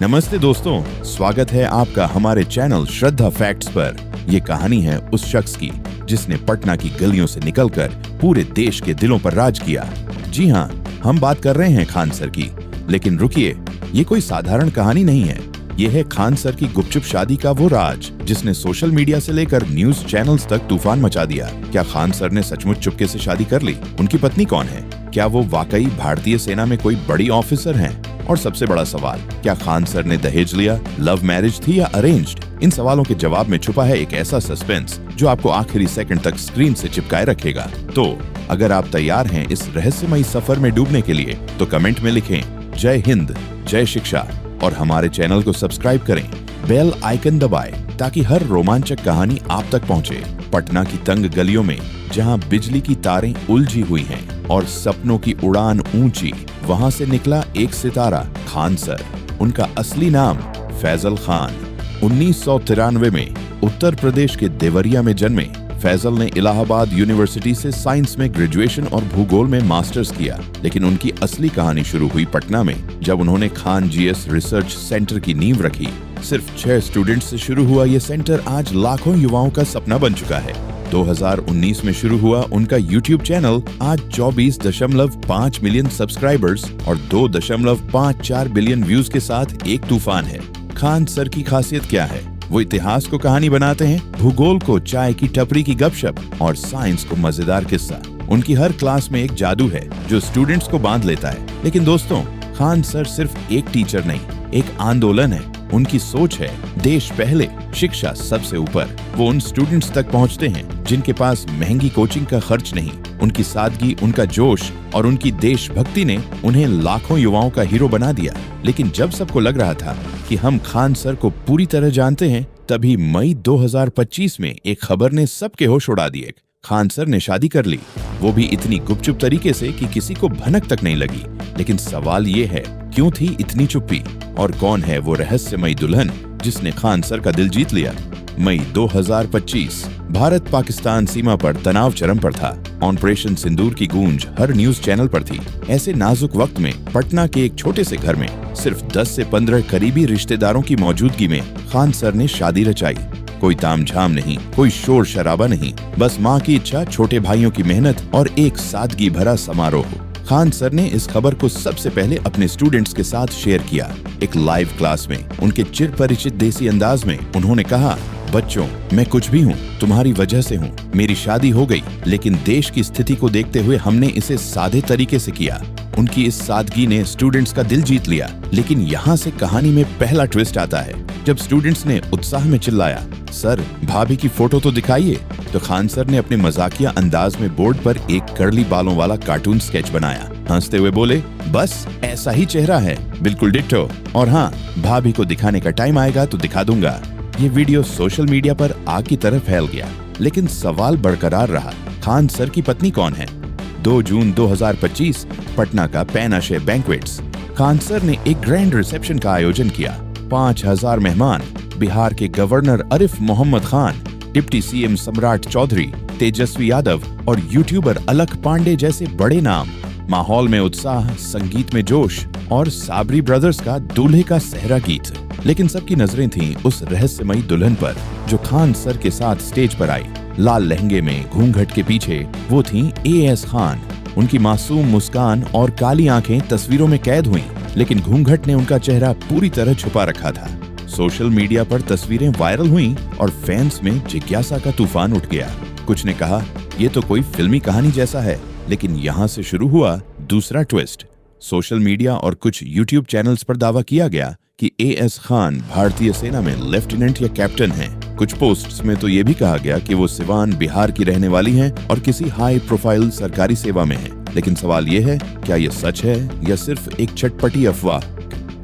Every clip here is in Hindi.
नमस्ते दोस्तों, स्वागत है आपका हमारे चैनल श्रद्धा फैक्ट्स पर। ये कहानी है उस शख्स की जिसने पटना की गलियों से निकलकर पूरे देश के दिलों पर राज किया। जी हाँ, हम बात कर रहे हैं खान सर की। लेकिन रुकिए, ये कोई साधारण कहानी नहीं है। ये है खान सर की गुपचुप शादी का वो राज जिसने सोशल मीडिया से लेकर न्यूज चैनल्स तक तूफान मचा दिया। क्या खान सर ने सचमुच चुपके से शादी कर ली? उनकी पत्नी कौन है? क्या वो वाकई भारतीय सेना में कोई बड़ी ऑफिसर हैं? और सबसे बड़ा सवाल, क्या खान सर ने दहेज लिया? लव मैरिज थी या अरेंज्ड? इन सवालों के जवाब में छुपा है एक ऐसा सस्पेंस जो आपको आखिरी सेकंड तक स्क्रीन से चिपकाए रखेगा। तो अगर आप तैयार हैं इस रहस्यमयी सफर में डूबने के लिए, तो कमेंट में लिखें जय हिंद, जय शिक्षा और हमारे चैनल को सब्सक्राइब करें। बेल आइकन दबाएं ताकि हर रोमांचक कहानी आप तक पहुंचे। पटना की तंग गलियों में जहां बिजली की तारें उलझी हुई हैं और सपनों की उड़ान ऊंची, वहां से निकला एक सितारा, खान सर। उनका असली नाम फैजल खान। 1993 में उत्तर प्रदेश के देवरिया में जन्मे फैजल ने इलाहाबाद यूनिवर्सिटी से साइंस में ग्रेजुएशन और भूगोल में मास्टर्स किया। लेकिन उनकी असली कहानी शुरू हुई पटना में, जब उन्होंने खान जीएस रिसर्च सेंटर की नींव रखी। सिर्फ 6 स्टूडेंट्स से शुरू हुआ ये सेंटर आज लाखों युवाओं का सपना बन चुका है। 2019 में शुरू हुआ उनका यूट्यूब चैनल आज 24.5 मिलियन सब्सक्राइबर्स और 2.54 बिलियन व्यूज के साथ एक तूफान है। खान सर की खासियत क्या है? वो इतिहास को कहानी बनाते हैं, भूगोल को चाय की टपरी की गपशप और साइंस को मजेदार किस्सा। उनकी हर क्लास में एक जादू है जो स्टूडेंट्स को बांध लेता है। लेकिन दोस्तों, खान सर सिर्फ एक टीचर नहीं, एक आंदोलन है। उनकी सोच है देश पहले, शिक्षा सबसे ऊपर। वो उन स्टूडेंट्स तक पहुंचते हैं जिनके पास महंगी कोचिंग का खर्च नहीं। उनकी सादगी, उनका जोश और उनकी देशभक्ति ने उन्हें लाखों युवाओं का हीरो बना दिया। लेकिन जब सबको लग रहा था कि हम खान सर को पूरी तरह जानते हैं, तभी मई 2025 में एक खबर ने सबके होश उड़ा दिए। खान सर ने शादी कर ली, वो भी इतनी गुपचुप तरीके से कि किसी को भनक तक नहीं लगी। लेकिन सवाल ये है, क्यों थी इतनी चुप्पी? और कौन है वो रहस्यमयी दुल्हन जिसने खान सर का दिल जीत लिया? मई 2025, भारत पाकिस्तान सीमा पर तनाव चरम पर था। ऑपरेशन सिंदूर की गूंज हर न्यूज चैनल पर थी। ऐसे नाजुक वक्त में पटना के एक छोटे से घर में सिर्फ 10 से 15 करीबी रिश्तेदारों की मौजूदगी में खान सर ने शादी रचाई। कोई तामझाम नहीं, कोई शोर शराबा नहीं, बस माँ की इच्छा, छोटे भाइयों की मेहनत और एक सादगी भरा समारोह। खान सर ने इस खबर को सबसे पहले अपने स्टूडेंट्स के साथ शेयर किया। एक लाइव क्लास में उनके चिर परिचित देसी अंदाज में उन्होंने कहा, बच्चों, मैं कुछ भी हूँ, तुम्हारी वजह से हूँ। मेरी शादी हो गई, लेकिन देश की स्थिति को देखते हुए हमने इसे सादे तरीके से किया। उनकी इस सादगी ने स्टूडेंट्स का दिल जीत लिया। लेकिन यहाँ से कहानी में पहला ट्विस्ट आता है। जब स्टूडेंट्स ने उत्साह में चिल्लाया, सर भाभी की फोटो तो दिखाइए, तो खान सर ने अपने मजाकिया अंदाज में बोर्ड पर एक कर्ली बालों वाला कार्टून स्केच बनाया। हंसते हुए बोले, बस ऐसा ही चेहरा है, बिल्कुल डिट्टो। और हाँ, भाभी को दिखाने का टाइम आएगा तो दिखा दूंगा। ये वीडियो सोशल मीडिया पर आग की तरह फैल गया। लेकिन सवाल बरकरार रहा, खान सर की पत्नी कौन है? 2 जून 2025, पटना का पैन आशय बैंक्वेट्स। खान सर ने एक ग्रैंड रिसेप्शन का आयोजन किया। 5000 मेहमान, बिहार के governor Arif Mohammad Khan, deputy CM Samrat Chaudhary, Tejashwi Yadav और यूट्यूबर अलख पांडे जैसे बड़े नाम। माहौल में उत्साह, संगीत में जोश और साबरी ब्रदर्स का दूल्हे का सहरा गीत। लेकिन सबकी नजरें थीं उस रहस्यमयी दुल्हन पर जो खान सर के साथ स्टेज पर आई। लाल लहंगे में घूंघट के पीछे वो थीं एएस खान। उनकी मासूम मुस्कान और काली आंखें तस्वीरों में कैद हुईं, लेकिन घूंघट ने उनका चेहरा पूरी तरह छुपा रखा था। सोशल मीडिया पर तस्वीरें वायरल हुईं और फैंस में जिज्ञासा का तूफान उठ गया। कुछ ने कहा, ये तो कोई फिल्मी कहानी जैसा है। लेकिन यहाँ से शुरू हुआ दूसरा ट्विस्ट। सोशल मीडिया और कुछ यूट्यूब चैनल्स पर दावा किया गया कि एएस खान भारतीय सेना में लेफ्टिनेंट या कैप्टन हैं। कुछ पोस्ट्स में तो ये भी कहा गया कि वो सिवान, बिहार की रहने वाली हैं और किसी हाई प्रोफाइल सरकारी सेवा में हैं। लेकिन सवाल ये है, क्या ये सच है या सिर्फ एक चटपटी अफवाह?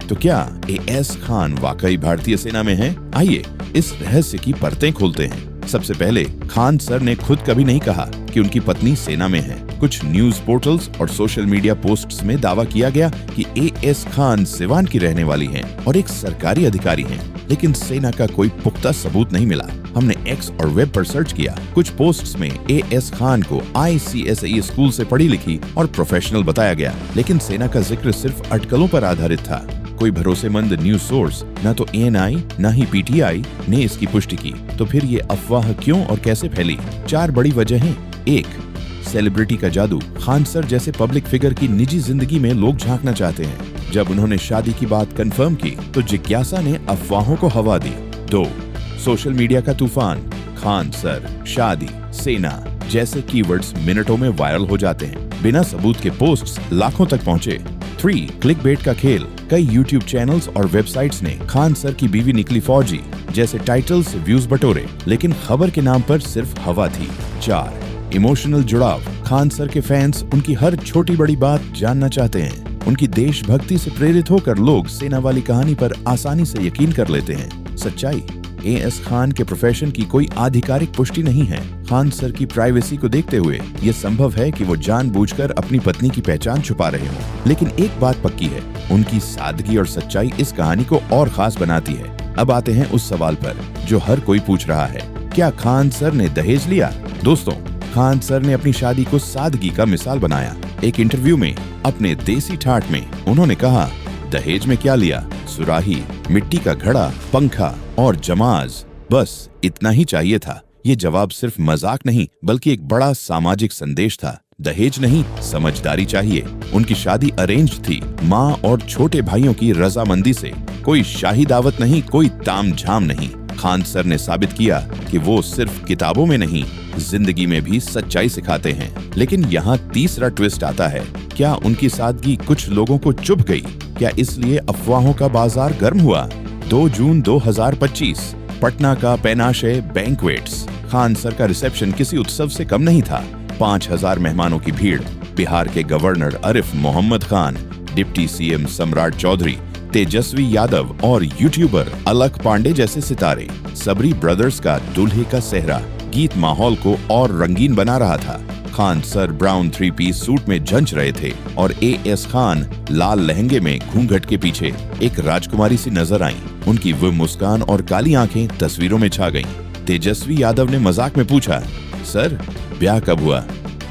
तो क्या एएस खान वाकई भारतीय सेना में हैं? आइए इस रहस्य की परतें खोलते हैं। सबसे पहले, खान सर ने खुद कभी नहीं कहा कि उनकी पत्नी सेना में है। कुछ न्यूज पोर्टल्स और सोशल मीडिया पोस्ट्स में दावा किया गया कि एएस खान सिवान की रहने वाली हैं और एक सरकारी अधिकारी हैं। लेकिन सेना का कोई पुख्ता सबूत नहीं मिला। हमने एक्स और वेब पर सर्च किया। कुछ पोस्ट्स में एएस खान को ICSE स्कूल से पढ़ी लिखी और प्रोफेशनल बताया गया, लेकिन सेना का जिक्र सिर्फ अटकलों पर आधारित था। कोई भरोसेमंद न्यूज सोर्स, न तो ANI न ही PTI ने इसकी पुष्टि की। तो फिर ये अफवाह क्यों और कैसे फैली? 4 बड़ी वजहें। 1, सेलिब्रिटी का जादू। खान सर जैसे पब्लिक फिगर की निजी जिंदगी में लोग झांकना चाहते हैं। जब उन्होंने शादी की बात कंफर्म की तो जिज्ञासा ने अफवाहों को हवा दी। 2, सोशल मीडिया का तूफान। खान सर, शादी, सेना जैसे कीवर्ड्स मिनटों में वायरल हो जाते हैं। बिना सबूत के पोस्ट्स लाखों तक पहुंचे। 3, क्लिकबेट का खेल। कई YouTube चैनल्स और वेबसाइट्स ने खान सर की बीवी निकली फौजी जैसे टाइटल से व्यूज बटोरे, लेकिन खबर के नाम पर सिर्फ हवा थी। 4, इमोशनल जुड़ाव। खान सर के फैंस उनकी हर छोटी बड़ी बात जानना चाहते हैं। उनकी देशभक्ति से प्रेरित होकर लोग सेना वाली कहानी पर आसानी से यकीन कर लेते हैं। सच्चाई, AS खान के प्रोफेशन की कोई आधिकारिक पुष्टि नहीं है। खान सर की प्राइवेसी को देखते हुए ये संभव है कि वो जानबूझकर अपनी पत्नी की पहचान छुपा रहे हों। लेकिन एक बात पक्की है, उनकी सादगी और सच्चाई इस कहानी को और खास बनाती है। अब आते हैं उस सवाल पर जो हर कोई पूछ रहा है, क्या खान सर ने दहेज लिया? दोस्तों, खान सर ने अपनी शादी को सादगी का मिसाल बनाया। एक इंटरव्यू में अपने देसी ठाठ में उन्होंने कहा, दहेज में क्या लिया? सुराही, मिट्टी का घड़ा, पंखा और जमाज, बस इतना ही चाहिए था। ये जवाब सिर्फ मजाक नहीं बल्कि एक बड़ा सामाजिक संदेश था। दहेज नहीं, समझदारी चाहिए। उनकी शादी अरेंज थी, माँ और छोटे भाइयों की रजामंदी से। कोई शाही दावत नहीं, कोई तामझाम नहीं। खान सर ने साबित किया कि वो सिर्फ किताबों में नहीं, जिंदगी में भी सच्चाई सिखाते हैं। लेकिन यहाँ तीसरा ट्विस्ट आता है। क्या उनकी सादगी कुछ लोगों को चुभ गई? क्या इसलिए अफवाहों का बाजार गर्म हुआ? 2 जून 2025, पटना का पेनाशे बैंक्वेट्स। खान सर का रिसेप्शन किसी उत्सव से कम नहीं था। 5000 मेहमानों की भीड़। बिहार के governor Arif Mohammad Khan, deputy CM Samrat Chaudhary, Tejashwi Yadav और यूट्यूबर अलख पांडे जैसे सितारे। सबरी ब्रदर्स का दूल्हे का सेहरा गीत माहौल को और रंगीन बना रहा था। Khan sir brown three-piece suit में झंझ रहे थे और AS खान लाल लहंगे में घूंघट के पीछे एक राजकुमारी सी नजर आईं। उनकी वो मुस्कान और काली आंखें तस्वीरों में छा गईं। तेजस्वी यादव ने मजाक में पूछा, सर ब्याह कब हुआ?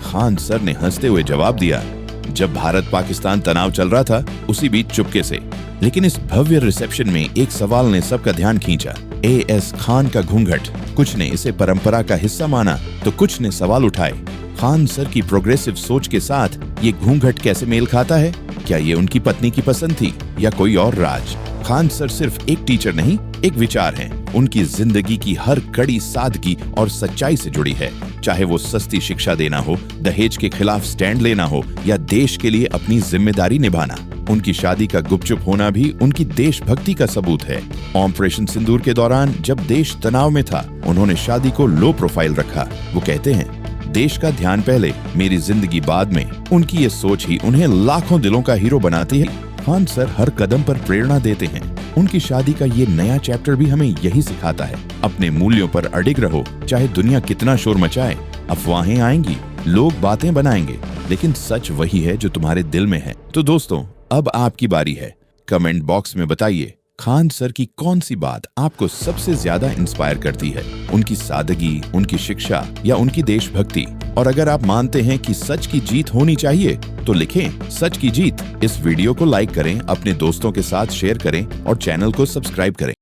खान सर ने हंसते हुए जवाब दिया, जब भारत पाकिस्तान तनाव चल रहा था उसी बीच चुपके से। लेकिन इस भव्य रिसेप्शन में एक सवाल ने सबका ध्यान खींचा। AS खान का घूंघट। कुछ ने इसे परंपरा का हिस्सा माना तो कुछ ने सवाल उठाए। खान सर की प्रोग्रेसिव सोच के साथ ये घूंघट कैसे मेल खाता है? क्या ये उनकी पत्नी की पसंद थी या कोई और राज? खान सर सिर्फ एक टीचर नहीं, एक विचार हैं। उनकी जिंदगी की हर कड़ी सादगी और सच्चाई से जुड़ी है। चाहे वो सस्ती शिक्षा देना हो, दहेज के खिलाफ स्टैंड लेना हो या देश के लिए अपनी जिम्मेदारी निभाना। उनकी शादी का गुपचुप होना भी उनकी देशभक्ति का सबूत है। ऑपरेशन सिंदूर के दौरान जब देश तनाव में था, उन्होंने शादी को लो प्रोफाइल रखा। वो कहते हैं, देश का ध्यान पहले, मेरी जिंदगी बाद में। उनकी ये सोच ही उन्हें लाखों दिलों का हीरो बनाती है। खान सर हर कदम पर प्रेरणा देते हैं। उनकी शादी का ये नया चैप्टर भी हमें यही सिखाता है, अपने मूल्यों पर अडिग रहो, चाहे दुनिया कितना शोर मचाए। अफवाहें आएंगी, लोग बातें बनाएंगे, लेकिन सच वही है जो तुम्हारे दिल में है। तो दोस्तों, अब आपकी बारी है। कमेंट बॉक्स में बताइए, खान सर की कौन सी बात आपको सबसे ज्यादा इंस्पायर करती है? उनकी सादगी, उनकी शिक्षा या उनकी देशभक्ति? और अगर आप मानते हैं कि सच की जीत होनी चाहिए तो लिखें सच की जीत। इस वीडियो को लाइक करें, अपने दोस्तों के साथ शेयर करें और चैनल को सब्सक्राइब करें।